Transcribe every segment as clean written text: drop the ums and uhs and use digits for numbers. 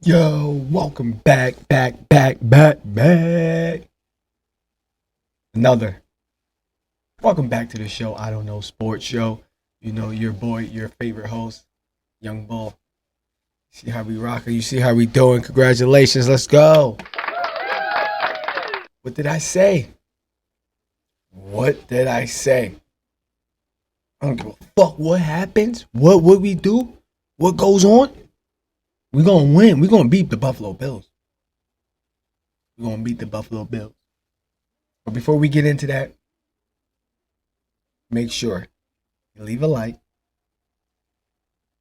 Yo, welcome back. Another. Welcome back to the show. I don't know, sports show. You know, your boy, your favorite host, Young Bull. See how we rocking? You see how we doing? Congratulations. Let's go. What did I say? What did I say? I don't give a fuck what happens. What we do? What goes on? We're gonna win. We're gonna beat the Buffalo Bills. We're gonna beat the Buffalo Bills. But before we get into that, make sure you leave a like.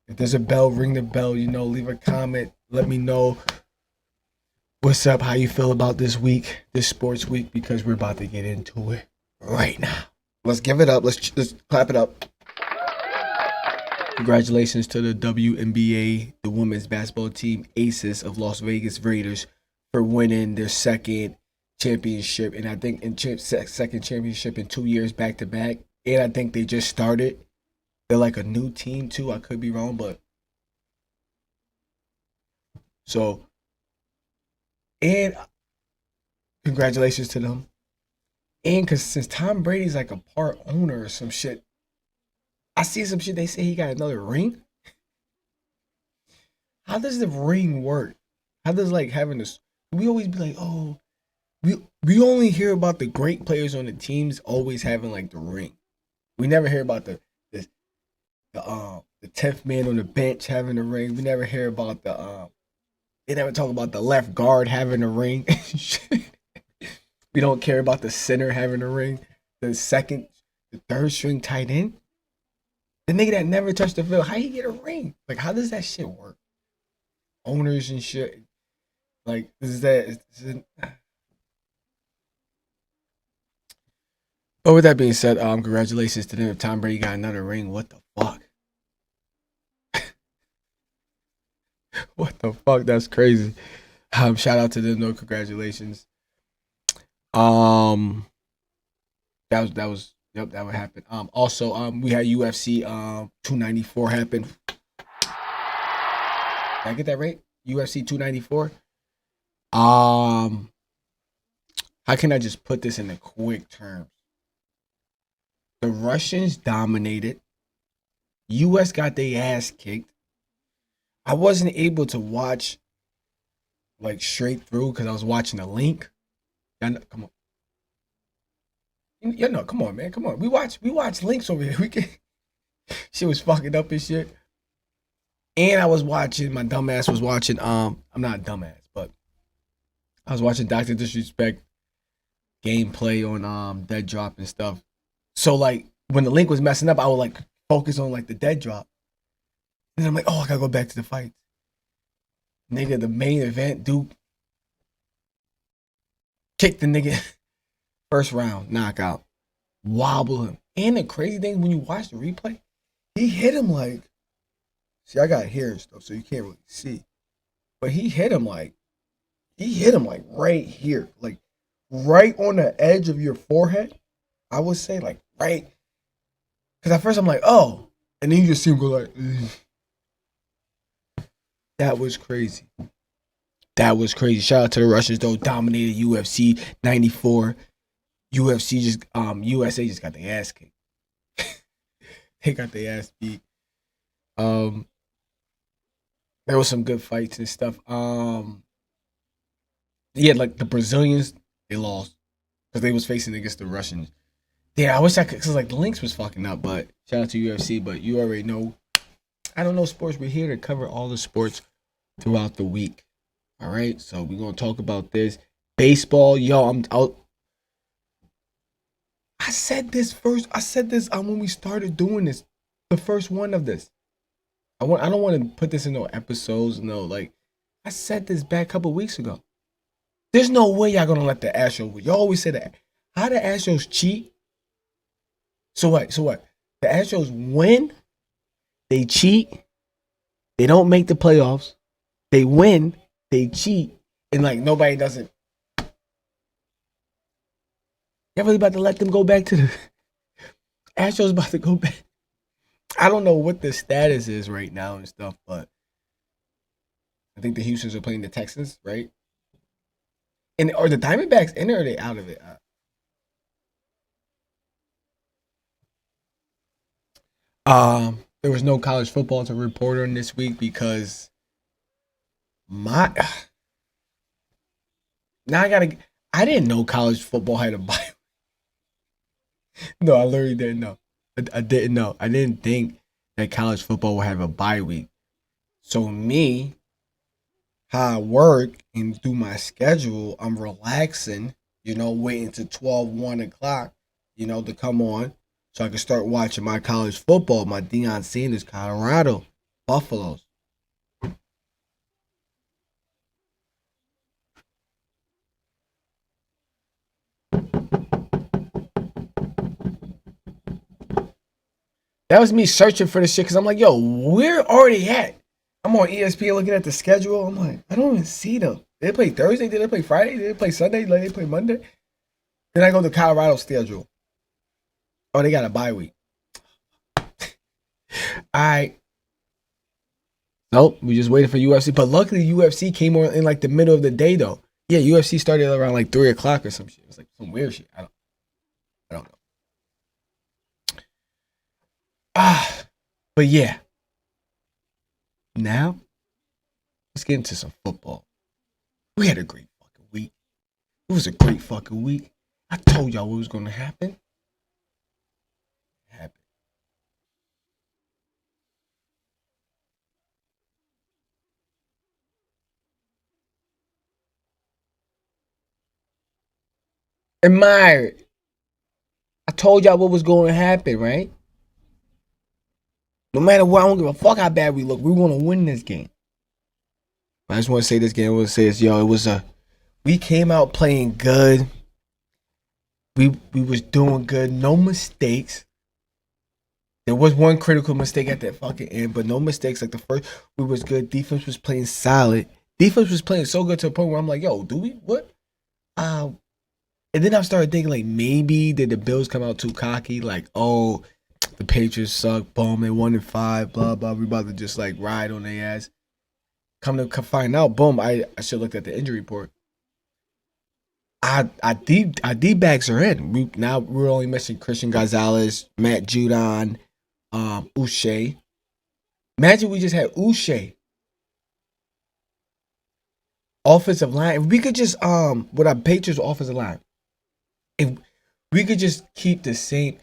If there's a bell, ring the bell. You know, leave a comment. Let me know what's up, how you feel about this week, this sports week, because we're about to get into it right now. Let's give it up. Let's clap it up. Congratulations to the WNBA, the women's basketball team, Aces of Las Vegas Raiders, for winning their second championship, and I think second championship in 2 years back to back. And I think they just started. They're like a new team too. I could be wrong, but so, and congratulations to them. And because since Tom Brady's like a part owner or some shit, I see some shit they say he got another ring. How does the ring work? How does like having this? We always be like, oh, we only hear about the great players on the teams always having like the ring. We never hear about the 10th man on the bench having a ring. We never hear about they never talk about the left guard having a ring. We don't care about the center having a ring. The third string tight end. The nigga that never touched the field, how you get a ring? Like, how does that shit work? Owners and shit. Like, But with that being said, congratulations to them. If Tom Brady got another ring, what the fuck? What the fuck? That's crazy. Shout out to them, though. Congratulations. That was yep, that would happen. Also, we had UFC 294 happen. Did I get that right? UFC 294. How can I just put this in a quick terms? The Russians dominated. US got their ass kicked. I wasn't able to watch like straight through because I was watching a link. Come on. Yeah, no, come on, man. Come on. We watch links over here. We can shit was fucking up and shit. And I was watching, my dumbass was watching, I'm not a dumbass, but I was watching Dr. Disrespect gameplay on Dead Drop and stuff. So like when the link was messing up, I would like focus on like the Dead Drop. And then I'm like, oh, I gotta go back to the fight. Nigga, the main event, Duke kicked the nigga first round, knockout, wobble him. And the crazy thing, when you watch the replay, he hit him like, see, I got hair and stuff, so you can't really see. But he hit him like right here, like right on the edge of your forehead. I would say like right. Because at first I'm like, oh. And then you just see him go like, ugh. That was crazy. That was crazy. Shout out to the Russians though. Dominated UFC 94. UFC just USA just got their ass kicked. They got their ass beat. There was some good fights and stuff. Yeah, like the Brazilians, they lost because they was facing against the Russians. Yeah, I wish I could, cause like the links was fucking up. But shout out to UFC. But you already know, I don't know sports. We're here to cover all the sports throughout the week. All right, so we're gonna talk about this baseball. Yo, I'm out. I said this when we started doing this, the first one of this. I don't want to put this in no episodes. No, like I said this back a couple weeks ago. There's no way y'all gonna let the Astros. You always say that. How the Astros cheat? So what? The Astros win. They cheat. They don't make the playoffs. They win. They cheat. And like nobody doesn't. Y'all really about to let them go back to the Astros about to go back. I don't know what the status is right now and stuff, but I think the Houston's are playing the Texans, right? And are the Diamondbacks in or are they out of it? There was no college football to report on this week because my now I gotta. I didn't know college football had a bye. No, I literally didn't know. I didn't know. I didn't think that college football would have a bye week. So me, how I work and do my schedule, I'm relaxing. Waiting to 12, 1 o'clock. To come on so I can start watching my college football. My Deion Sanders, Colorado, Buffaloes. That was me searching for the shit because I'm like, yo, we're already at. I'm on ESPN looking at the schedule. I'm like, I don't even see them. Did they play Thursday? Did they play Friday? Did they play Sunday? Did they play Monday? Then I go to Colorado schedule. Oh, they got a bye week. All right. Nope, we just waited for UFC. But luckily, UFC came on in like the middle of the day, though. Yeah, UFC started around like 3 o'clock or some shit. It was like some weird shit. I don't know. But yeah. Now, let's get into some football. We had a great fucking week. It was a great fucking week. I told y'all what was going to happen. It happened. Admire it. I told y'all what was going to happen, right? No matter what, I don't give a fuck how bad we look. We want to win this game. I just want to say this game. I want to say this, yo. We came out playing good. We was doing good. No mistakes. There was one critical mistake at that fucking end, but no mistakes. Like the first, we was good. Defense was playing solid. Defense was playing so good to the point where I'm like, yo, do we what? And then I started thinking like maybe did the Bills come out too cocky? Like, oh, the Patriots suck. Boom, they 1-5. Blah blah. We about to just like ride on their ass. Come to find out, boom. I should look at the injury report. Our D backs are in. We're only missing Christian Gonzalez, Matt Judon, Uche. Imagine we just had Uche. Offensive line. If we could just with our Patriots offensive line, if we could just keep the same.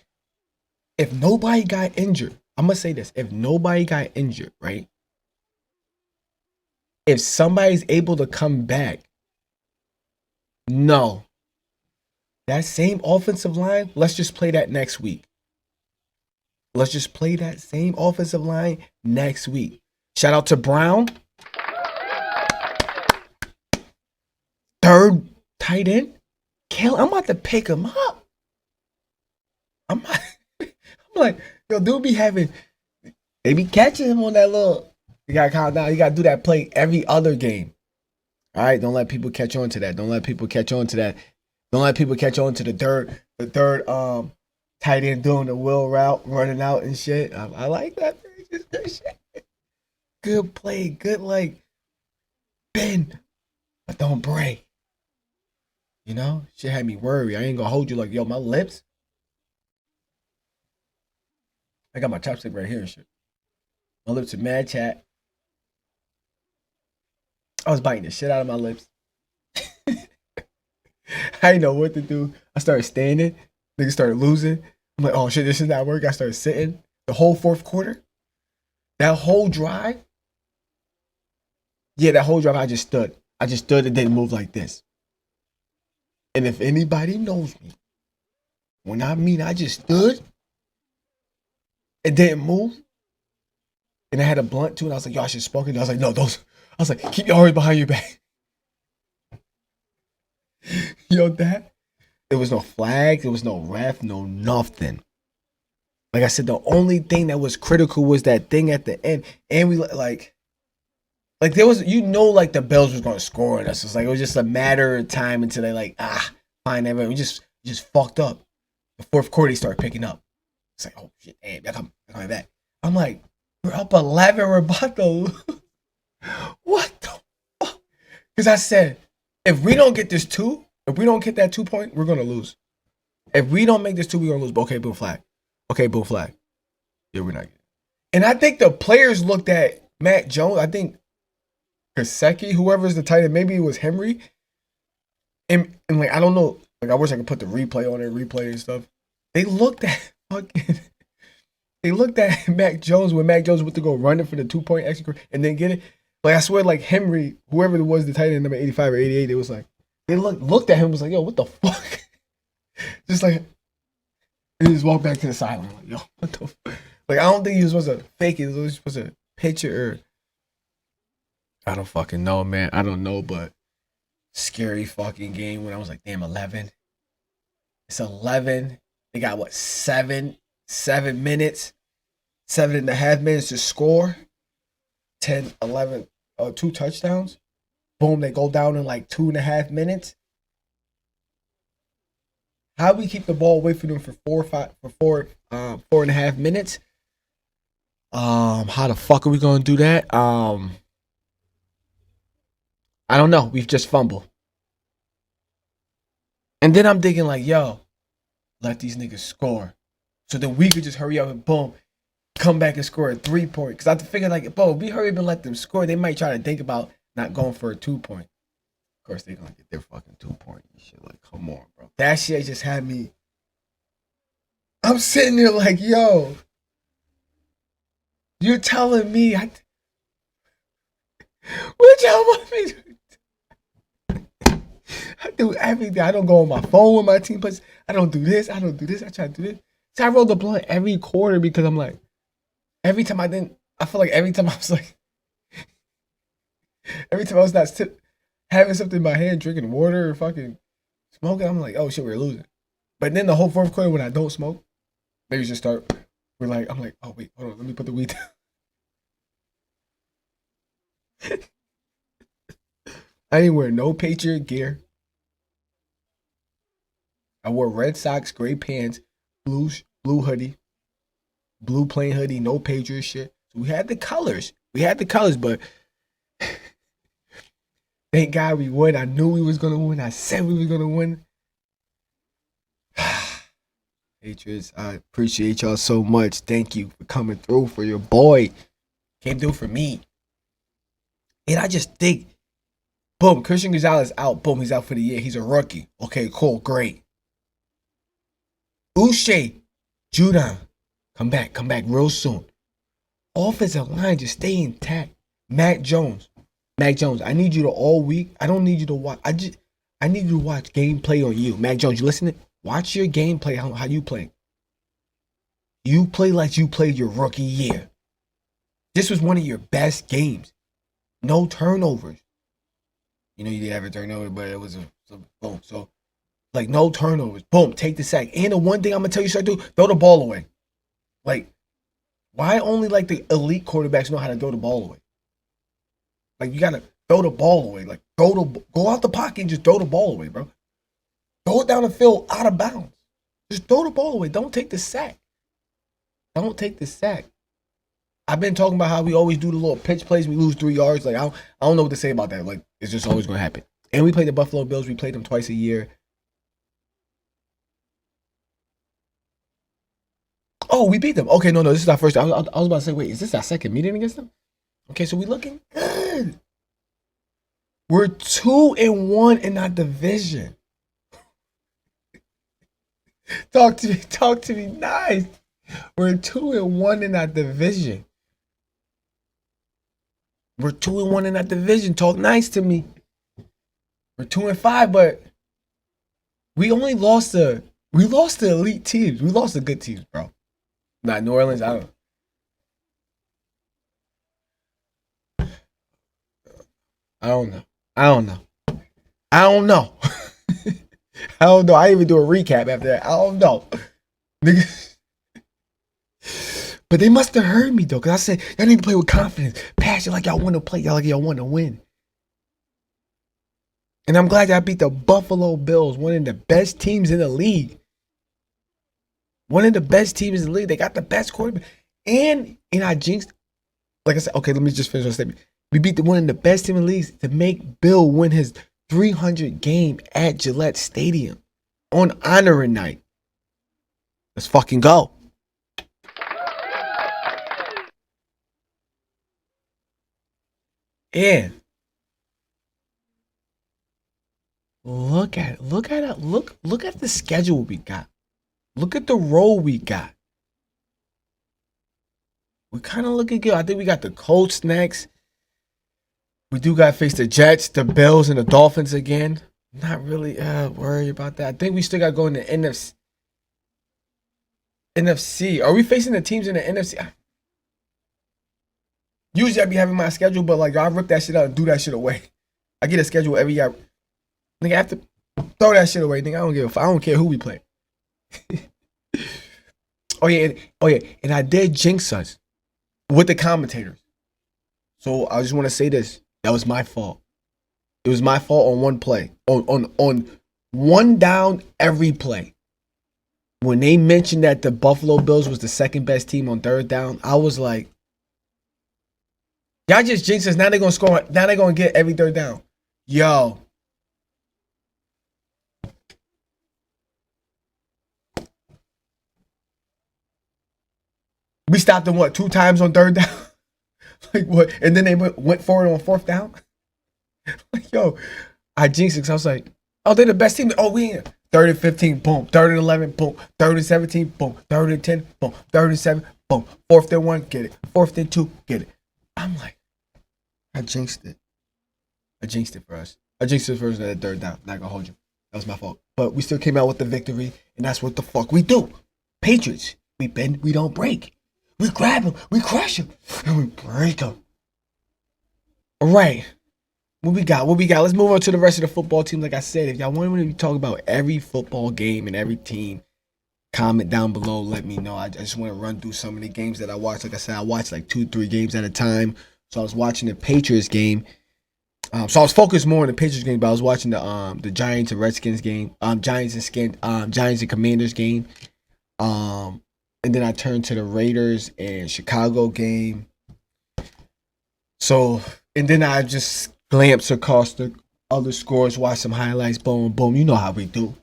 If nobody got injured, I'm gonna say this: if nobody got injured, right? If somebody's able to come back, no, that same offensive line. Let's just play that next week. Let's just play that same offensive line next week. Shout out to Brown. Third tight end. Kale, I'm about to pick him up. I'm like, yo, dude they be catching him on that little. You gotta calm down. You gotta do that play every other game. All right, don't let people catch on to that. Don't let people catch on to that. Don't let people catch on to the third tight end doing the wheel route, running out and shit. I like that. Good shit. Good play. Good like bend, but don't break. Shit had me worried. I ain't gonna hold you like, yo, my lips. I got my chopstick right here and shit. My lips are mad chat. I was biting the shit out of my lips. I didn't know what to do. I started standing. Niggas started losing. I'm like, oh shit, this is not working. I started sitting. The whole fourth quarter. That whole drive. Yeah, that whole drive I just stood. I just stood and didn't move like this. And if anybody knows me, when I mean I just stood and didn't move, and I had a blunt too, and I was like, yo, I should smoke it. And I was like, no, those. I was like, keep your arms behind your back. That. There was no flag, there was no ref, no nothing. Like I said, the only thing that was critical was that thing at the end. And we like there was, like the Bills was gonna score on us. It's like it was just a matter of time until they like, fine, everyone. We just fucked up. The fourth quarter they started picking up. It's like, oh shit, damn, they're coming back. I'm like, we're up 11, we're about to lose. What the Because I said, if we don't get this 2, if we don't get that 2 point, we're gonna lose. If we don't make this 2, we're gonna lose. But okay, boom flag. Okay, boom flag. Yeah, we're not getting it. And I think the players looked at Matt Jones. I think Kaseki, whoever's the tight end, maybe it was Henry. And like, I don't know. Like, I wish I could put the replay on it, replay and stuff. They looked at Mac Jones when Mac Jones went to go running for the 2-point extra and then get it. Like, I swear, like Henry, whoever it was, the tight end number 85 or 88, it was like they looked at him and was like, yo, what the fuck? Just like, he just walked back to the sideline. Like, yo, what the fuck? Like, I don't think he was supposed to fake it. He was supposed to pitch it or I don't fucking know, man. I don't know, but scary fucking game when I was like, damn, 11. It's 11. They got what, 7 minutes, 7.5 minutes to score. 10, 11, 2 touchdowns. Boom, they go down in like 2.5 minutes. How we keep the ball away from them for 4.5 minutes? How the fuck are we gonna do that? I don't know. We've just fumbled. And then I'm thinking like, yo, let these niggas score. So then we could just hurry up and boom, come back and score a 3-point. Because I figured like, bro, if we hurry up and let them score, they might try to think about not going for a 2-point. Of course, they're going to get their fucking 2-point and shit. Like, come on, bro. That shit just had me. I'm sitting there like, yo, you're telling me what y'all want me to do? I do everything. I don't go on my phone with my team plays. I don't do this. I don't do this. I try to do this. So I rolled the blunt every quarter because I'm like, every time I feel like every time I was like, every time I was not having something in my hand, drinking water or fucking smoking, I'm like, oh shit, we're losing. But then the whole fourth quarter when I don't smoke, maybe just start, I'm like, oh wait, hold on, let me put the weed down. I didn't wear no Patriot gear. I wore Red Sox, gray pants, blue hoodie, blue plain hoodie, no Patriot shit. So we had the colors. But thank God we won. I knew we was gonna win. I said we was gonna win. Patriots, I appreciate y'all so much. Thank you for coming through for your boy. Came through for me. And I just think, boom, Christian Gonzalez out. Boom, he's out for the year. He's a rookie. Okay, cool, great. Uche, Judon, come back real soon. Offensive line, just stay intact. Mac Jones, I need you to all week. I don't need you to watch. I need you to watch gameplay on you. Mac Jones, you listening? Watch your gameplay, how you play. You play like you played your rookie year. This was one of your best games. No turnovers. You know, you did have a turnover, but it was a boom. So, like, no turnovers. Boom, take the sack. And the one thing I'm going to tell you, start do, throw the ball away. Like, why only, like, the elite quarterbacks know how to throw the ball away? Like, you got to throw the ball away. Like, go out the pocket and just throw the ball away, bro. Throw it down the field out of bounds. Just throw the ball away. Don't take the sack. I've been talking about how we always do the little pitch plays. We lose 3 yards. Like, I don't know what to say about that. Like, it's just always going to happen. And we play the Buffalo Bills. We play them twice a year. Oh, we beat them. Okay, no, this is our first. I was about to say, wait, is this our second meeting against them? Okay, so we looking good. We're 2-1 in our division. Talk to me nice. We're 2-1 in our division. We're 2-1 in that division. Talk nice to me. We're 2-5, but we only lost the elite teams. We lost the good teams, bro. Not New Orleans. I don't know. I don't know. I didn't even do a recap after that. I don't know. Niggas. But they must have heard me though, because I said y'all need to play with confidence, passion, like y'all want to play, y'all like y'all want to win. And I'm glad that I beat the Buffalo Bills, one of the best teams in the league. They got the best quarterback. And I jinxed, like I said, okay, let me just finish my statement. We beat one of the best team in the league to make Bill win his 300 game at Gillette Stadium on honoring night. Let's fucking go. Yeah. Look at the schedule we got. Look at the role we got. We kind of looking good. I think we got the Colts next. We do got to face the Jets, the Bills, and the Dolphins again. Not really worried about that. I think we still got to go in the NFC. Are we facing the teams in the NFC? Usually I be having my schedule, but like I rip that shit out and do that shit away. I get a schedule every year. Nigga, I have to throw that shit away. Nigga, I don't care who we play. Oh yeah, and I did jinx us with the commentators. So I just want to say this. That was my fault. It was my fault on one play. On one down every play. When they mentioned that the Buffalo Bills was the second best team on third down, I was like, y'all just jinxed us. Now they're going to score. Now they're going to get every third down. Yo. We stopped them, what, 2 times on third down? Like, what? And then they went forward on fourth down? Like, yo, I jinxed it. I was like, oh, they're the best team. Oh, we in. 3rd and 15, boom. 3rd and 11, boom. 3rd and 17, boom. 3rd and 10, boom. 3rd and 7, boom. 4th and 1, get it. 4th and 2, get it. I'm like, I jinxed it. I jinxed it for us. I jinxed it first at third down. Not gonna hold you. That was my fault. But we still came out with the victory, and that's what the fuck we do. Patriots, we bend, we don't break. We grab them, we crush them, and we break them. All right. What we got? Let's move on to the rest of the football team. Like I said, if y'all want me to talk about every football game and every team, comment down below. Let me know. I just want to run through some of the games that I watched. Like I said, I watched like 2-3 games at a time. So I was watching the Patriots game. So I was focused more on the Patriots game, but I was watching the Giants and Redskins game, Giants and Commanders game. And then I turned to the Raiders and Chicago game. So, and then I just glanced across the other scores, watched some highlights, boom, boom. You know how we do.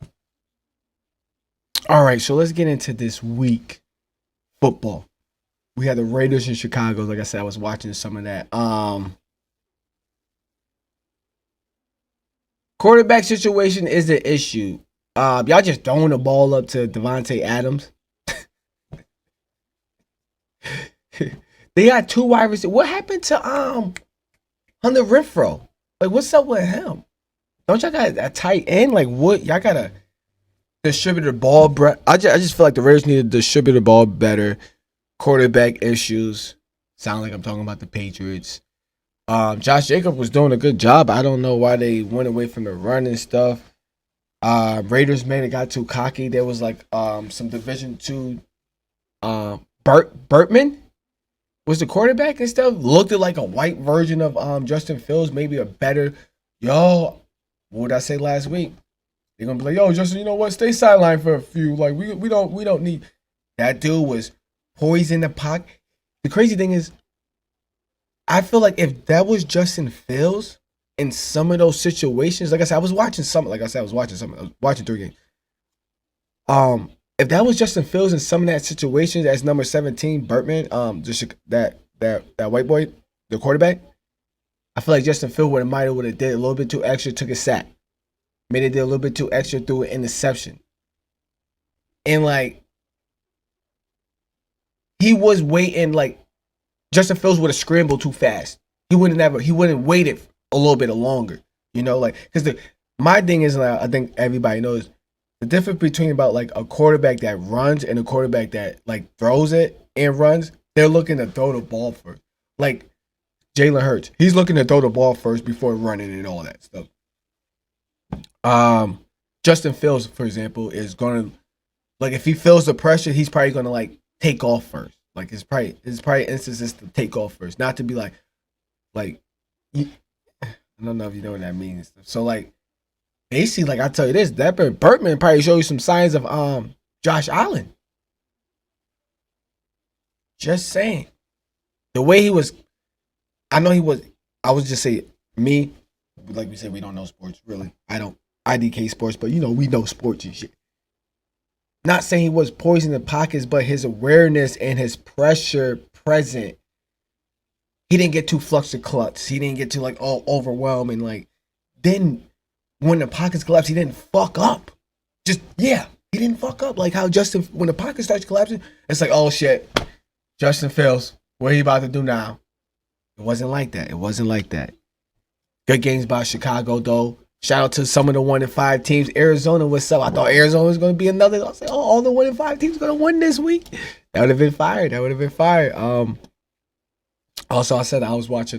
All right, so let's get into this week football. We had the Raiders in Chicago. Like I said, I was watching some of that. Quarterback situation is the issue. Y'all just throwing the ball up to Devontae Adams. They got 2 wide receivers. What happened to Hunter Renfrow? Like, what's up with him? Don't y'all got a tight end? Like, what? Y'all gotta distribute the ball. I just feel like the Raiders need to distribute the ball better. Quarterback issues. Sound like I'm talking about the Patriots. Josh Jacobs was doing a good job. I don't know why they went away from the run and stuff. Raiders made it got too cocky. There was like some Division II. Burtman was the quarterback and stuff. Looked like a white version of Justin Fields, maybe a better. Yo, what did I say last week? They're gonna be like, yo, Justin, you know what? Stay sidelined for a few. Like we don't need. That dude was poised in the pocket. The crazy thing is, I feel like if that was Justin Fields in some of those situations, like I said, I was watching 3 games. If that was Justin Fields in some of that situations as number 17, Burtman, just that white boy, the quarterback, I feel like Justin Fields would have did a little bit too extra, took a sack. Made it did a little bit too extra, threw an interception. And like he was waiting, like Justin Fields would have scrambled too fast. He wouldn't waited a little bit longer. You know, like because my thing is like I think everybody knows the difference between about like a quarterback that runs and a quarterback that like throws it and runs. They're looking to throw the ball first. Like Jalen Hurts, he's looking to throw the ball first before running and all that stuff. Justin Fields, for example, is gonna like if he feels the pressure, he's probably gonna like take off first. Like his probably instances to take off first, not to be like I don't know if you know what that means. So like basically, like I tell you this, that Burtman probably show you some signs of Josh Allen. Just saying. The way he was, I know he was I would just say me, like we said, we don't know sports really. I don't I.D.K sports, but you know we know sports and shit. Not saying he was poising the pockets, but his awareness and his pressure present. He didn't get too flustered of clutch. He didn't get too like all overwhelmed and like. Then when the pockets collapsed, he didn't fuck up. Just yeah, he didn't fuck up. Like how Justin, when the pocket starts collapsing, it's like oh shit, Justin Fields, what are you about to do now? It wasn't like that. It wasn't like that. Good games by Chicago though. Shout out to some of the 1-5 teams. Arizona, what's up? I thought Arizona was going to be another. I was like, oh, all the 1-5 teams going to win this week. That would have been fire. That would have been fire. Also, I said I was watching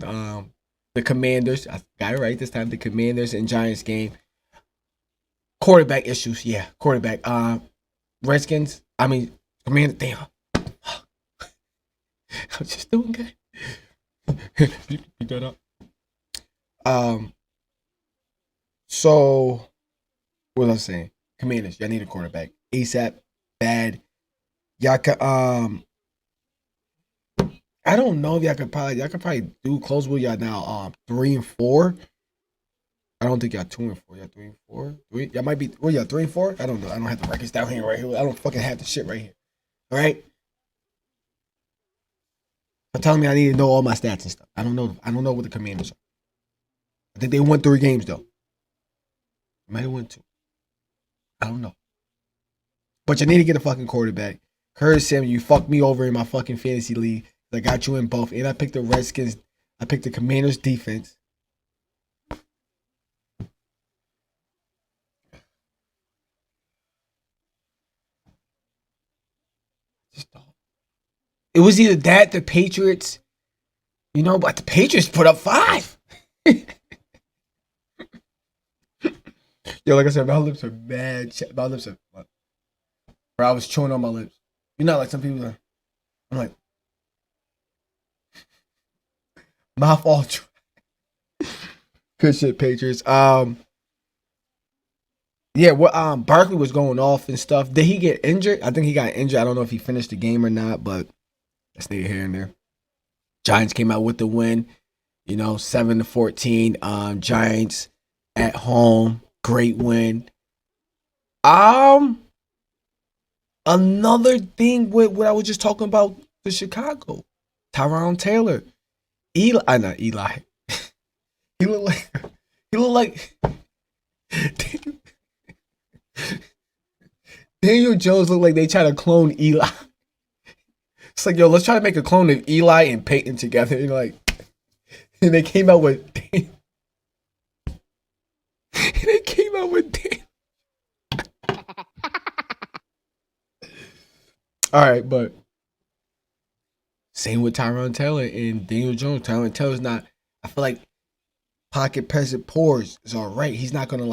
the Commanders. I got it right this time. The Commanders and Giants game. Quarterback issues. Yeah, quarterback. Redskins. I mean, Commanders. Damn. I'm just doing good. Beat that up. So, what was I saying? Commanders, y'all need a quarterback. ASAP, bad. Y'all could, I don't know if y'all could probably do close with y'all now, 3-4. I don't think y'all 2-4. Y'all 3-4. Y'all might be, well, y'all 3-4. I don't know. I don't have the records down here right here. I don't fucking have the shit right here. All right. But telling me I need to know all my stats and stuff. I don't know. I don't know what the Commanders are. I think they won 3 games though. Might have won 2. I don't know. But you need to get a fucking quarterback. Curtis Samuel, you fucked me over in my fucking fantasy league. I got you in both. And I picked the Redskins. I picked the Commanders defense. It was either that, the Patriots. You know, but the Patriots put up 5. Yo, like I said, my lips are mad. My lips are. Bro, I was chewing on my lips. You know, like some people are. I'm like. Mouth all dry. Good shit, Patriots. Yeah, what Barkley was going off and stuff. Did he get injured? I think he got injured. I don't know if he finished the game or not, but that's neither here and there. Giants came out with the win, 7-14. Giants at home, great win. Another thing with what I was just talking about for Chicago, Tyrone Taylor, not Eli. He looked like Daniel Jones looked like they tried to clone Eli. It's like, yo, let's try to make a clone of Eli and Peyton together. And they came out with All right, but same with Tyrone Taylor and Daniel Jones. Tyrone Taylor's not. I feel like pocket present pours is all right. He's not gonna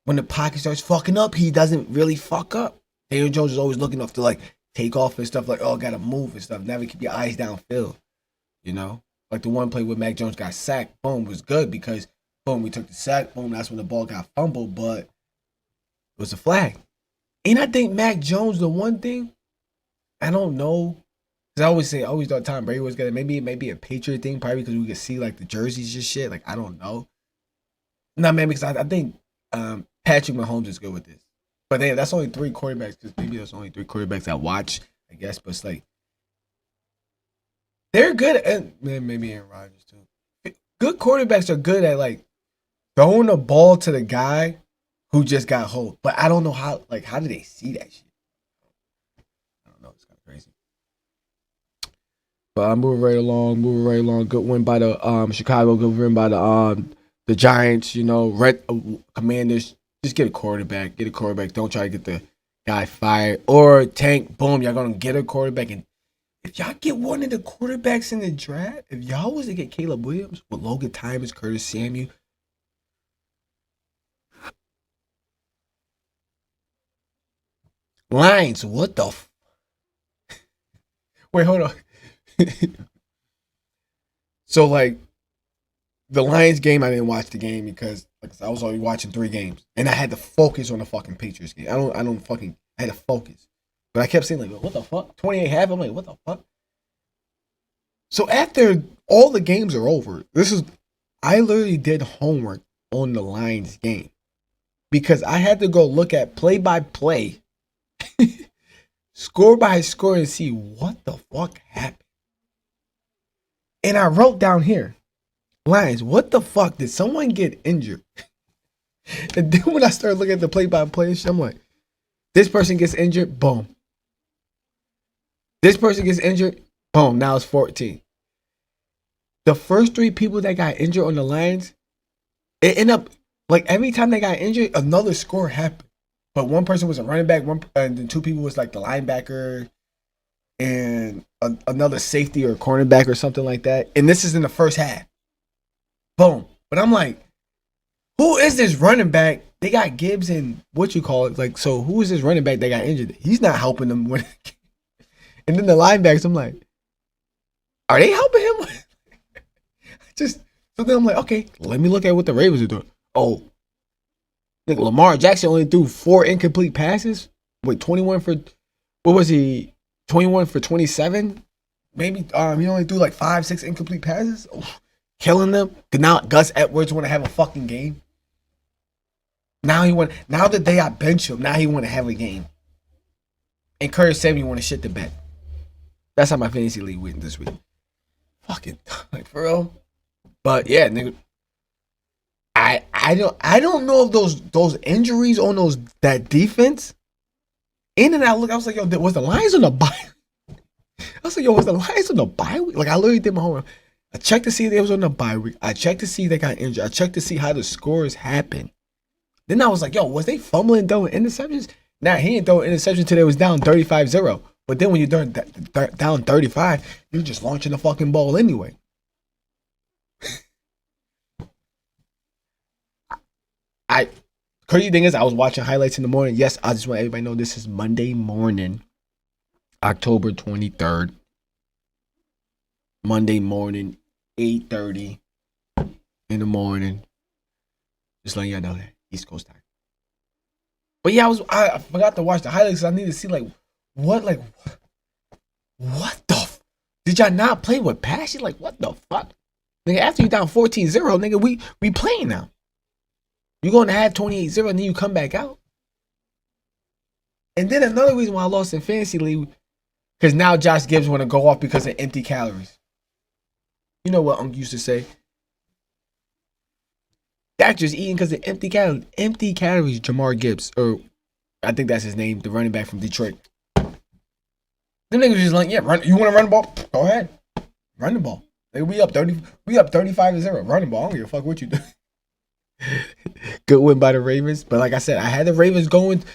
when the pocket starts fucking up. He doesn't really fuck up. Daniel Jones is always looking off to take off and stuff gotta move and stuff. Never keep your eyes downfield. Like the one play where Mac Jones got sacked. Boom, was good because boom, we took the sack. Boom, that's when the ball got fumbled, but it was a flag. And I think Mac Jones, the one thing, I don't know. Cause I always thought Tom Brady was gonna maybe a Patriot thing, probably because we could see the jerseys and shit. I don't know. No, man, because I think Patrick Mahomes is good with this. But that's only 3 quarterbacks. Because maybe there's only 3 quarterbacks I watch, I guess. But it's they're good at maybe Aaron Rodgers too. Good quarterbacks are good at throwing the ball to the guy who just got hold. But I don't know how do they see that shit? I don't know. It's kind of crazy. But I'm moving right along. Good win by the Chicago. Good win by the Giants. Red Commanders. Just get a quarterback. Don't try to get the guy fired or tank. Boom, y'all gonna get a quarterback. And if y'all get one of the quarterbacks in the draft, if y'all was to get Caleb Williams with Logan Thomas, Curtis Samuel. Lions, what the wait, hold on. So the Lions game, I didn't watch the game because I was only watching 3 games, and I had to focus on the fucking Patriots game. I had to focus, but I kept saying what the fuck? 28 half. I'm like, what the fuck? So after all the games are over, I literally did homework on the Lions game because I had to go look at play by play, score by score, and see what the fuck happened. And I wrote down here, Lions, what the fuck? Did someone get injured? And then when I started looking at the play by play, I'm like, this person gets injured, boom. This person gets injured, boom, now it's 14. The first 3 people that got injured on the Lions, it ended up, like every time they got injured, another score happened. But one person was a running back, and then 2 people was like the linebacker and another safety or cornerback or something like that. And this is in the first half. Boom. But I'm like, who is this running back? They got Gibbs and what you call it. Like, so who is this running back that got injured? He's not helping them win. And then the linebackers, I'm like, are they helping him? So then I'm like, okay, let me look at what the Ravens are doing. Oh, Lamar Jackson only threw 4 incomplete passes. Wait, 21 for, what was he? 21 for 27? Maybe he only threw like 5, 6 incomplete passes. Oh, killing them. Now Gus Edwards want to have a fucking game. Now that they got bench him, now he want to have a game. And Curtis Samuel want to shit the bed. That's how my fantasy league went this week. Fucking like for real. But yeah, nigga. I don't know if those injuries on that defense. In and out look, I was like, yo, was the Lions on the bye? I was like, yo, was the Lions on the bye week? Like I literally did my homework. I checked to see if they was on the bye week. I checked to see if they got injured. I checked to see how the scores happened. Then I was like, yo, was they fumbling throwing interceptions? Nah, he didn't throw an interception till they was down 35-0. But then when you're down 35, you're just launching the fucking ball anyway. Crazy thing is, I was watching highlights in the morning. Yes, I just want everybody to know this is Monday morning, October 23rd. Monday morning, 8:30 in the morning. Just letting y'all know that East Coast time. But yeah, I forgot to watch the highlights. I need to see what the did y'all not play with passion? Like what the fuck? Nigga, after you down 14-0, nigga, we playing now. You're going to have 28-0 and then you come back out. And then another reason why I lost in fantasy league, because now Josh Gibbs want to go off because of empty calories. You know what Unc used to say? That's just eating because of empty calories. Empty calories, Jamar Gibbs. Or I think that's his name, the running back from Detroit. Them niggas just like, yeah, you want to run the ball? Go ahead. Run the ball. Like, we up 35-0. Run the ball. I don't give a fuck what you do. Good win by the Ravens. But like I said, I had the Ravens going to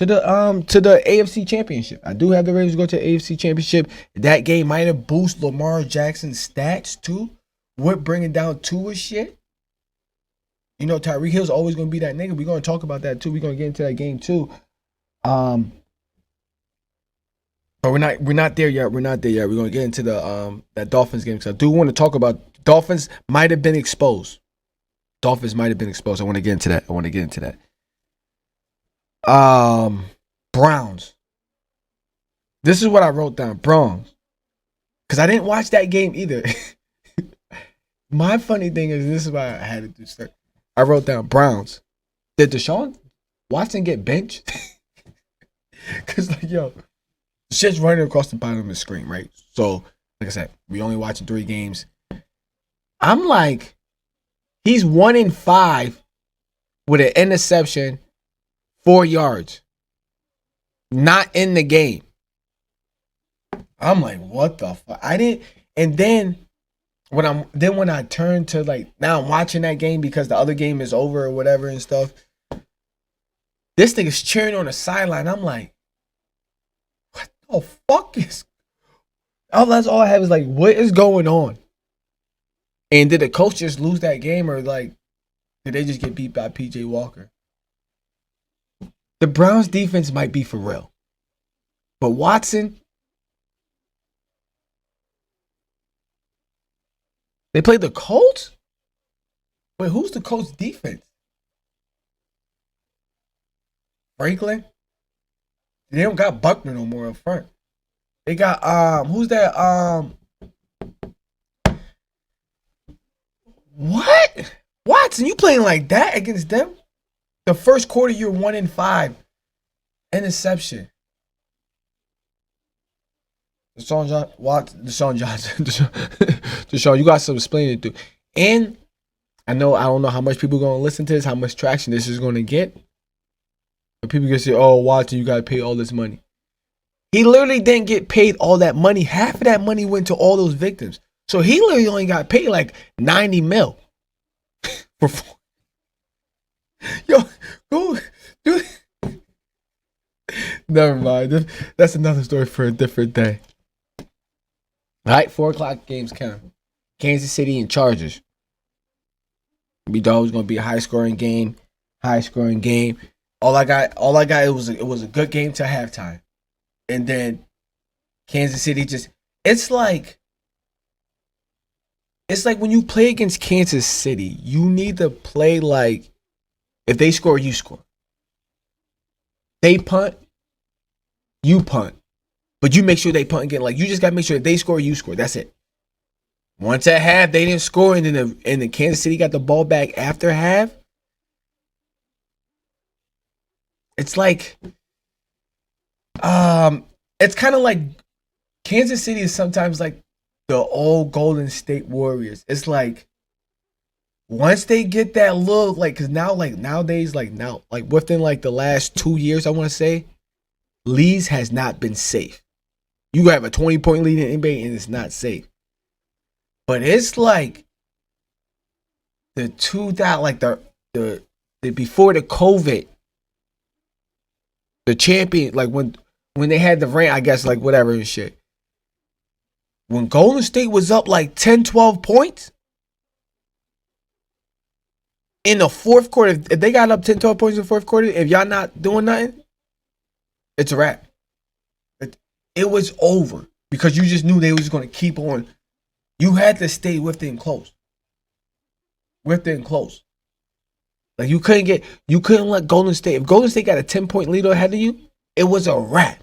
the AFC Championship. I do have the Ravens go to the AFC Championship. That game might have boosted Lamar Jackson's stats too. With bringing down Tua shit. You know, Tyreek Hill's always going to be that nigga. We're going to talk about that too. We're going to get into that game too. But we're not there yet. We're not there yet. We're going to get into the that Dolphins game because I do want to talk about Dolphins might have been exposed. I want to get into that. Browns. This is what I wrote down. Browns. Because I didn't watch that game either. My funny thing is, this is why I had to do stuff. I wrote down Browns. Did Deshaun Watson get benched? Because, like, yo, shit's running across the bottom of the screen, right? So, like I said, we only watching 3 games. I'm like, he's 1-5 with an interception, 4 yards. Not in the game. I'm like, what the fuck? I didn't. And then when I turn to like now I'm watching that game because the other game is over or whatever and stuff. This thing is cheering on the sideline. I'm like, what the fuck is? That's all I have is like, what is going on? And did the coach just lose that game or like did they just get beat by PJ Walker? The Browns defense might be for real. But Watson, they played the Colts? Wait, who's the Colts defense? Franklin? They don't got Buckner no more up front. They got who's that? What? Watson, you playing like that against them? The first quarter, you're 1-5. Interception. Deshaun Johnson. Deshaun, you got some explaining to do. And I don't know how much people are gonna listen to this, how much traction this is gonna get. But people can say, "Oh, Watson, you gotta pay all this money." He literally didn't get paid all that money. Half of that money went to all those victims. So he literally only got paid like 90 mil. Yo, go, dude. Never mind. That's another story for a different day. All right, 4:00 games count. Kansas City and Chargers. We thought it was gonna be a high scoring game. All I got, it was a good game to halftime, and then Kansas City just. It's like when you play against Kansas City, you need to play like if they score, you score. They punt, you punt. But you make sure they punt again. Like, you just got to make sure if they score, you score. That's it. Once at half, they didn't score, and then Kansas City got the ball back after half. It's like, it's kind of like Kansas City is sometimes like the old Golden State Warriors. It's like, once they get that look, like, because now, like, nowadays, like, within, like, the last 2 years, I want to say, leads has not been safe. You have a 20-point lead in NBA, and it's not safe. But it's like the 2000, like, the before the COVID, the champion, like, when they had the rank, I guess, like, whatever and shit. When Golden State was up, like, 10, 12 points, in the fourth quarter, if they got up 10, 12 points in the fourth quarter, if y'all not doing nothing, it's a wrap. It was over because you just knew they was going to keep on. You had to stay within close. Like, you couldn't let Golden State. If Golden State got a 10-point lead ahead of you, it was a wrap.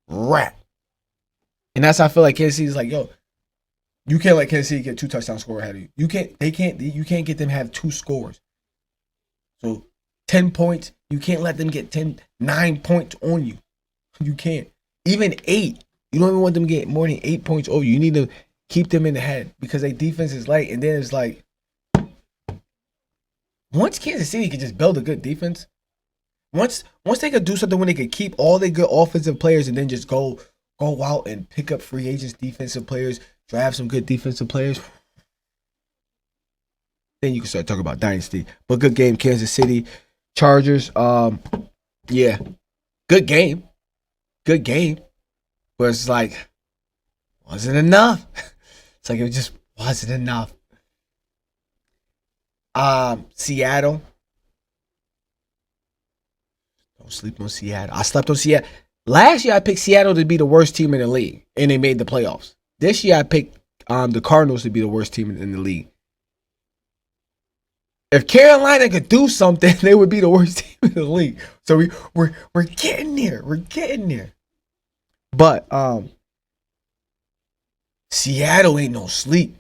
And that's how I feel like Kansas City is like, yo, you can't let Kansas City get 2 touchdown score ahead of you. You can't get them to have 2 scores. So 10 points, you can't let them get 9 points on you. You can't. Even 8. You don't even want them to get more than 8 points over you. You need to keep them in the head because their defense is light. And then it's like, once Kansas City can just build a good defense, once they could do something when they could keep all their good offensive players and then just go out and pick up free agents, defensive players, draft some good defensive players, then you can start talking about dynasty. But good game, Kansas City Chargers. Yeah, good game. But it's like, wasn't enough. It's like it just wasn't enough. Seattle. Don't sleep on Seattle. I slept on Seattle. Last year I picked Seattle to be the worst team in the league, and they made the playoffs. This year I picked the Cardinals to be the worst team in the league. If Carolina could do something, they would be the worst team in the league. So we're getting there. But Seattle ain't no sleep.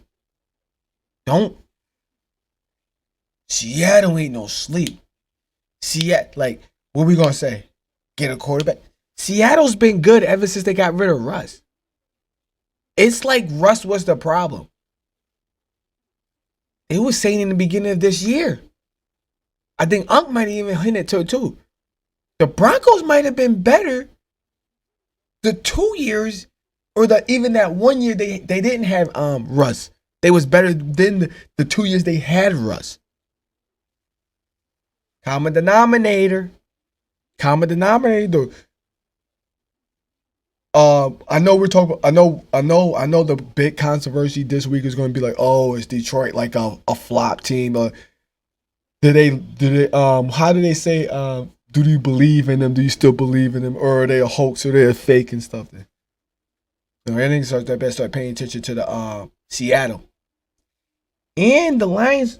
Seattle ain't no sleep. Like, what we gonna say? Get a quarterback? Seattle's been good ever since they got rid of Russ. It's like Russ was the problem. They was saying in the beginning of this year. I think Unc might have even hinted to it too. The Broncos might have been better the 2 years or even that 1 year they didn't have Russ. They was better than the 2 years they had Russ. Common denominator. I know we're talking. I know. The big controversy this week is going to be like, oh, is Detroit like a flop team? How do they say? Do you believe in them? Do you still believe in them, or are they a hoax, or they're fake and stuff? So everything better start paying attention to the Seattle and the Lions.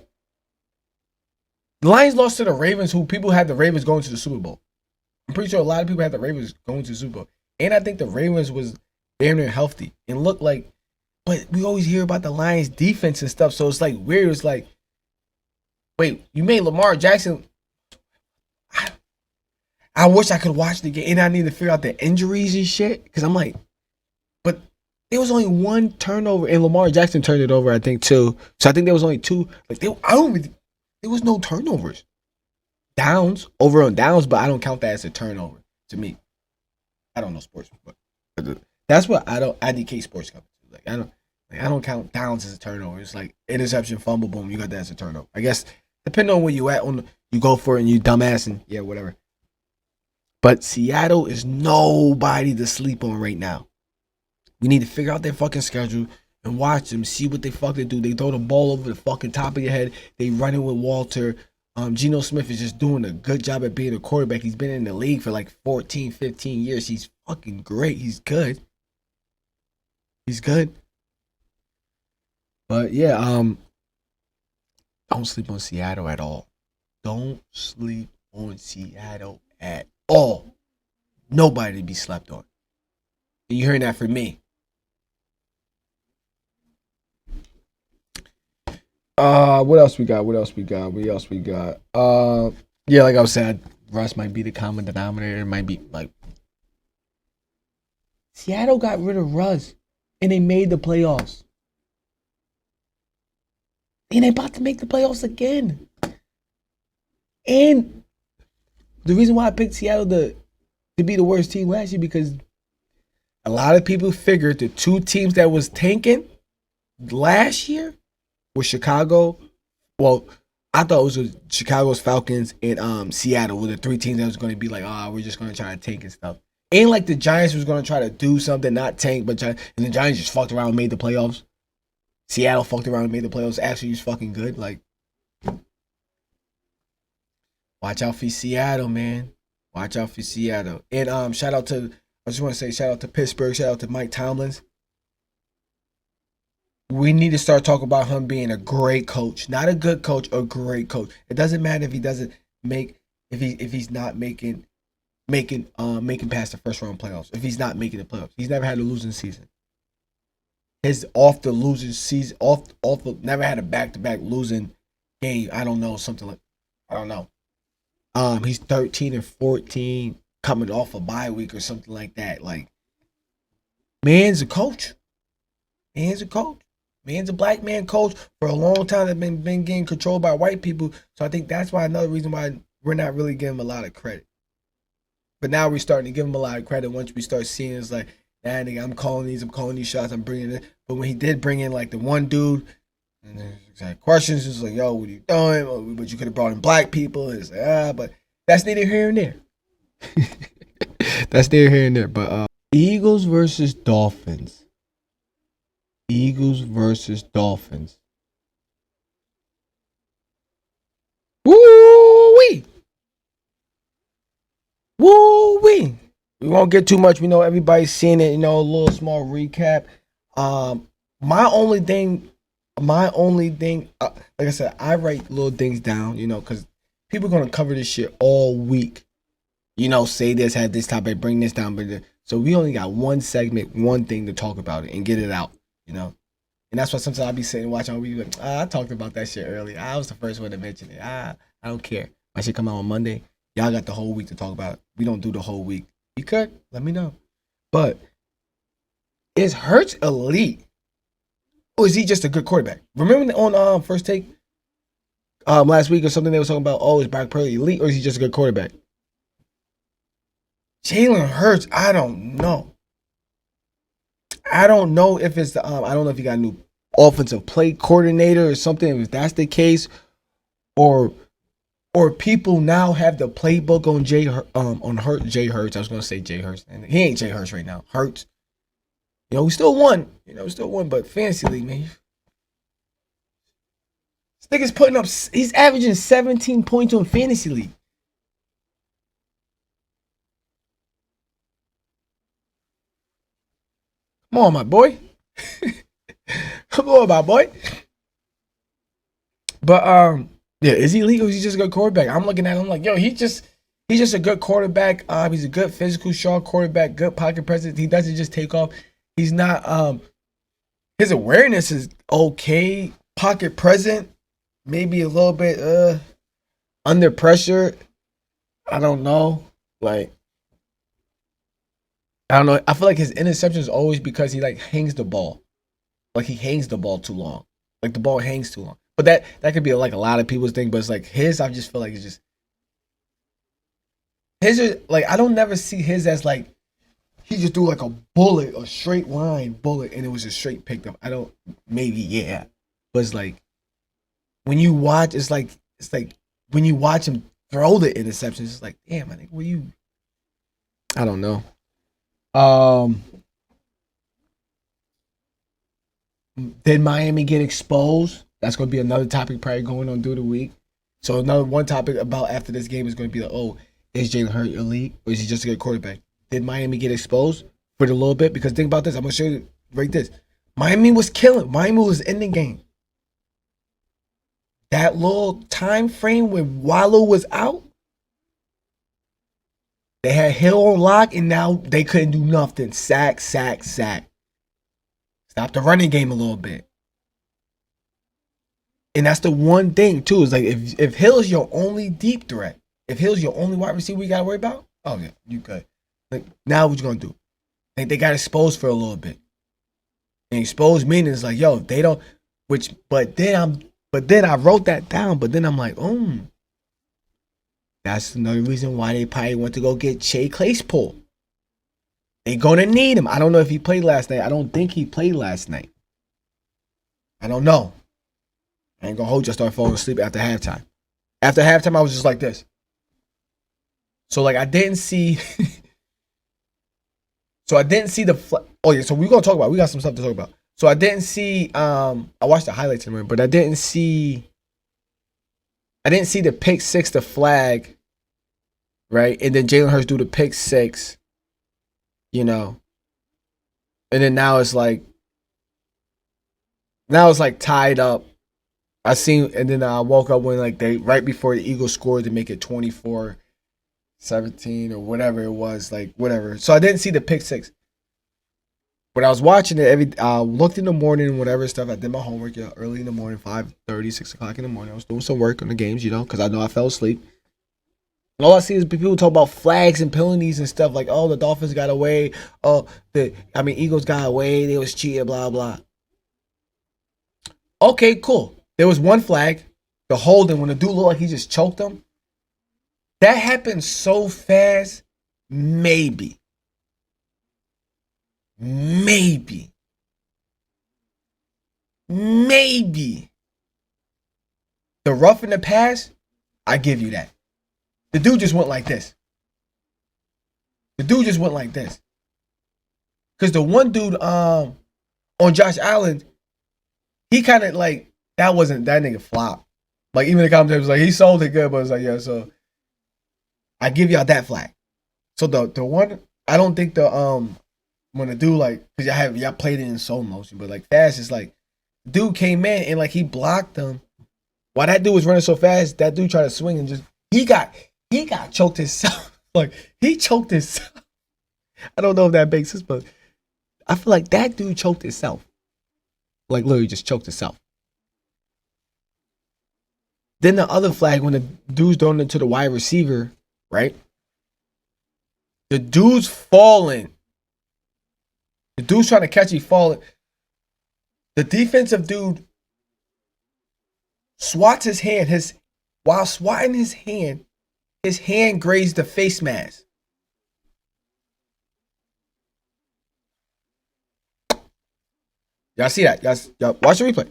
The Lions lost to the Ravens, who people had the Ravens going to the Super Bowl. I'm pretty sure a lot of people had the Ravens going to the Super Bowl. And I think the Ravens was damn near healthy and looked like, but we always hear about the Lions defense and stuff. So it's like weird. It's like, wait, you made Lamar Jackson. I wish I could watch the game and I need to figure out the injuries and shit. Cause I'm like, but there was only one turnover and Lamar Jackson turned it over, I think, too. So I think there was only two. Like there was no turnovers. Downs, over on downs, but I don't count that as a turnover to me. I don't know sports, but that's what I.D.K sports company. Like I don't count downs as a turnover. It's like interception, fumble, boom, you got that as a turnover. I guess depending on where you at, you go for it and you dumbass and yeah, whatever. But Seattle is nobody to sleep on right now. We need to figure out their fucking schedule and watch them, see what they fucking do. They throw the ball over the fucking top of your head. They run it with Walter. Geno Smith is just doing a good job at being a quarterback. He's been in the league for like 14, 15 years. He's fucking great. He's good. He's good. But yeah, don't sleep on Seattle at all. Don't sleep on Seattle at all. Nobody to be slept on. And you hearing that from me. What else we got? Yeah, like I was saying, Russ might be the common denominator. It might be like Seattle got rid of Russ and they made the playoffs. And they about to make the playoffs again. And the reason why I picked Seattle to be the worst team last year because a lot of people figured the two teams that was tanking last year were Chicago. Well, I thought it was Chicago's Falcons and Seattle were the three teams that was going to be like, we're just going to try to tank and stuff. And like the Giants was going to try to do something, not tank, but and the Giants just fucked around and made the playoffs. Seattle fucked around and made the playoffs. Actually, was fucking good. Like, watch out for Seattle, man. Watch out for Seattle. And I just want to say shout out to Pittsburgh. Shout out to Mike Tomlin. We need to start talking about him being a great coach, not a good coach, a great coach. It doesn't matter if he doesn't make if he's not making past the first round playoffs. If he's not making the playoffs, he's never had a losing season. His off the losing season, never had a back-to-back losing game. I don't know, something like I don't know. He's 13-14, coming off a bye week or something like that. Like, man's a coach. Man's a black man coach for a long time that been getting controlled by white people. So I think that's why another reason why we're not really giving him a lot of credit. But now we're starting to give him a lot of credit once we start seeing it's like, nigga, I'm calling these shots, I'm bringing it. But when he did bring in like the one dude, and there's like questions, it's like, yo, what are you doing? But you could have brought in black people. And it's like, but that's neither here and there. That's neither here and there. But Eagles versus Dolphins. Woo-wee. Woo-wee. We won't get too much. We know everybody's seeing it. A little small recap. My only thing, like I said, I write little things down, because people are going to cover this shit all week. Say this, have this topic, bring this down. So we only got one segment, one thing to talk about it and get it out, And that's why sometimes I'll be sitting watching. I'll be like, I talked about that shit earlier. I was the first one to mention it. I don't care. My shit come out on Monday. Y'all got the whole week to talk about it. We don't do the whole week. You could, let me know. But is Hurts elite? Or is he just a good quarterback? Remember on First Take last week or something they were talking about, is Brock Purdy elite or is he just a good quarterback? Jalen Hurts, I don't know. I don't know if it's I don't know if he got a new offensive play coordinator or something, if that's the case, or people now have the playbook on Jay Hurts. I was gonna say Jay Hurts, and he ain't Jay Hurts right now. Hurts. We still won. But fantasy league, man. This nigga's putting up. He's averaging 17 points on fantasy league. Come on, my boy. Come on, my boy. But yeah, is he elite or is he just a good quarterback? I'm looking at him like, yo, he just He's just a good quarterback. He's a good physical, sharp quarterback, good pocket presence. He doesn't just take off. He's not. His awareness is okay. Pocket present, maybe a little bit under pressure. I don't know. Like, I don't know. I feel like his interception is always because he like hangs the ball. Like he hangs the ball too long. Like the ball hangs too long. But that could be like a lot of people's thing. But it's like his. I just feel like it's just his. Is, like I don't never see his as like he just threw like a bullet, a straight line bullet, and it was just straight picked up. I don't. Maybe yeah, but it's like when you watch, it's like when you watch him throw the interceptions, it's like damn, I think were you. I don't know. Um, did Miami get exposed? That's going to be another topic probably going on through the week. So another one topic about after this game is going to be like, oh, is Jalen Hurts elite or is he just a good quarterback? Did Miami get exposed for a little bit? Because think about this. I'm going to show you right this. Miami was killing. Miami was in the game. That little time frame when YALL was out, they had Hill on lock and now they couldn't do nothing. Sack, sack, sack. Stop the running game a little bit. And that's the one thing too, is like if Hill's your only deep threat, if Hill's your only wide receiver you gotta worry about, oh yeah, you good. Like now what you gonna do? Like they got exposed for a little bit. And exposed meaning is like, yo, they don't but then I wrote that down, but then I'm like, that's another reason why they probably went to go get Shea Claypool. They gonna need him. I don't know if he played last night. I don't think he played last night. I don't know. I ain't gonna hold you. I started falling asleep after halftime. After halftime, I was just like this. So like I didn't see. So I didn't see the. Oh yeah. So we're gonna talk about. We got some stuff to talk about. So I didn't see. I watched the highlights in a minute, but I didn't see. I didn't see the pick six, the flag, right, and then Jalen Hurts do the pick six. You know, and then now it's like tied up. I seen, and then I woke up when like they right before the Eagles scored to make it 24-17 or whatever it was, like whatever. So I didn't see the pick six, but I was watching it. Looked in the morning, whatever stuff. I did my homework early in the morning, 5:30, 6 o'clock in the morning. I was doing some work on the games, because I know I fell asleep. And all I see is people talk about flags and penalties and stuff like, oh, the Dolphins got away. Oh, Eagles got away. They was cheating, blah blah. Okay, cool. There was one flag, the holding when the dude looked like he just choked him. That happened so fast. Maybe. The rough in the pass, I give you that. The dude just went like this. Because the one dude on Josh Allen, he kind of like, that nigga flop. Like even the commentator was like, he sold it good, but it's like, yeah, so I give y'all that flag. So the one, I don't think when the dude like, cause y'all played it in slow motion, but like fast, it's like, dude came in and like he blocked him. While that dude was running so fast, that dude tried to swing and just, he got choked himself. Like he choked himself. I don't know if that makes sense, but I feel like that dude choked himself. Like literally just choked himself. Then the other flag, when the dude's throwing it to the wide receiver, right? The dude's falling. The dude's trying to catch, he falling. The defensive dude swats his hand. While swatting his hand grazed the face mask. Y'all see that? Y'all watch the replay.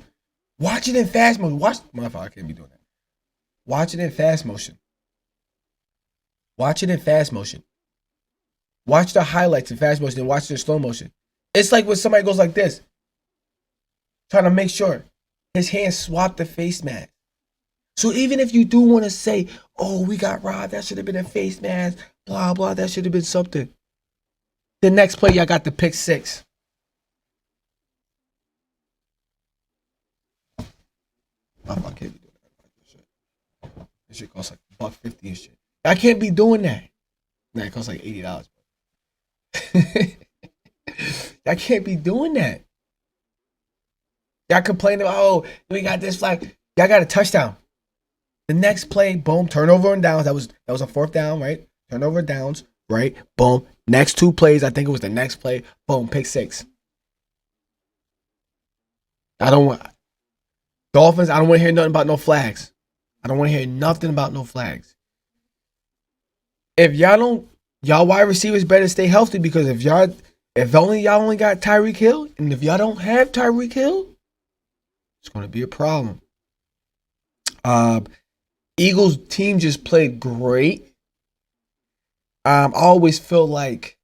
Watch it in fast motion. Motherfucker, I can't be doing that. Watch it in fast motion. Watch the highlights in fast motion and watch it in slow motion. It's like when somebody goes like this, trying to make sure his hand swapped the face mask. So even if you do want to say, oh, we got robbed, that should have been a face mask, blah, blah, that should have been something. The next play, y'all got the pick six. I can't be doing that. This shit costs like $150 and shit. I can't be doing that. Nah, it costs like $80. I can't be doing that. Y'all complain about, oh, we got this flag. Y'all got a touchdown. The next play, boom, turnover and downs. That was a fourth down, right? Turnover downs, right? Boom. Next two plays, I think it was the next play. Boom, pick six. I don't want Dolphins. I don't want to hear nothing about no flags. I don't want to hear nothing about no flags. If y'all wide receivers better stay healthy, because if y'all only got Tyreek Hill, and if y'all don't have Tyreek Hill, it's going to be a problem. Eagles team just played great. I always feel like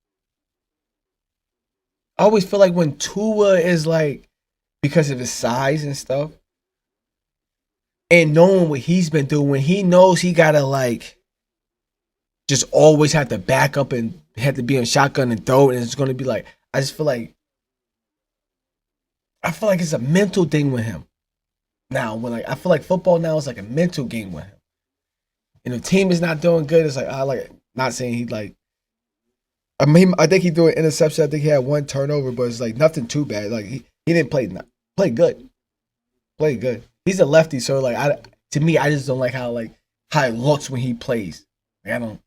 when Tua is like, because of his size and stuff, and knowing what he's been doing, when he knows he gotta like just always have to back up and have to be in shotgun and throw, and it's gonna be like, I feel like it's a mental thing with him. Now, when I feel like football now is like a mental game with him. And if the team is not doing good, it's like, I like, not saying he like, I mean, I think he threw an interception. I think he had one turnover, but it's like nothing too bad. Like he didn't play good. Play good. He's a lefty, so like to me, I just don't like how it looks when he plays. Like, I don't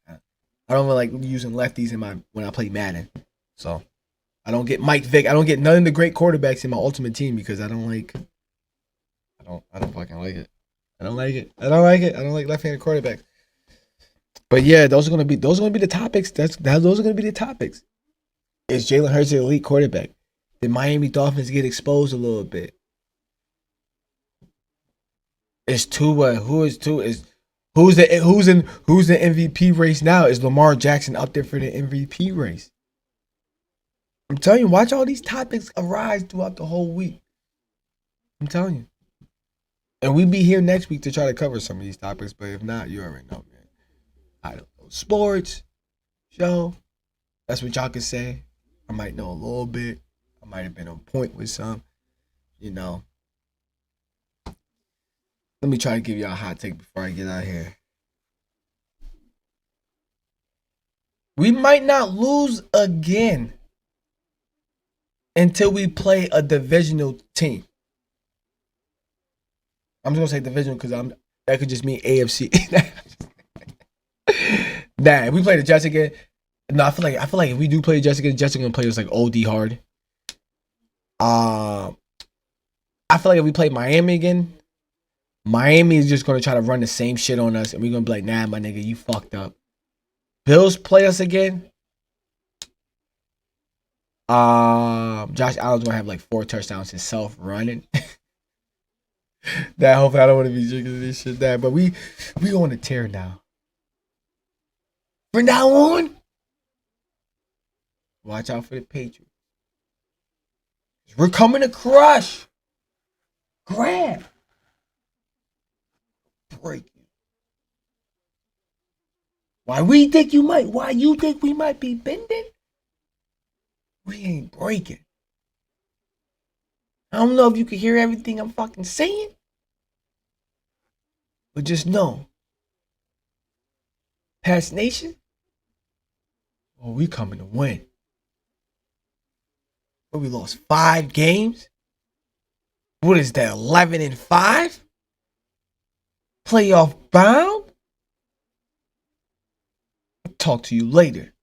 really like using lefties when I play Madden. So I don't get Mike Vick. I don't get none of the great quarterbacks in my ultimate team because I don't fucking like it. I don't like it. I don't like left-handed quarterbacks. But yeah, those are gonna be the topics. Those are gonna be the topics. Is Jalen Hurts an elite quarterback? Did Miami Dolphins get exposed a little bit? Is Tua? Who's the MVP race now? Is Lamar Jackson up there for the MVP race? I'm telling you, watch all these topics arise throughout the whole week. I'm telling you. And we be here next week to try to cover some of these topics, but if not, you already know, man. I don't know. Sports, show. That's what y'all can say. I might know a little bit. I might have been on point with some. You know. Let me try to give y'all a hot take before I get out of here. We might not lose again until we play a divisional team. I'm just gonna say divisional because that could just mean AFC. Nah, if we play the Jets again, no, I feel like if we do play the Jets again, Jets are gonna play us like OD hard. I feel like if we play Miami again, Miami is just gonna try to run the same shit on us, and we're gonna be like, nah, my nigga, you fucked up. Bills play us again. Josh Allen's gonna have like 4 touchdowns himself running. That hopefully I don't want to be jiggling this shit that, but we on a tear now. From now on, watch out for the Patriots. We're coming to crush, grab, break you. Why you think we might be bending? We ain't breaking. I don't know if you can hear everything I'm fucking saying, but just know, Pats Nation, oh, we coming to win. But we lost 5 games. What is that, 11-5? Playoff bound? I'll talk to you later.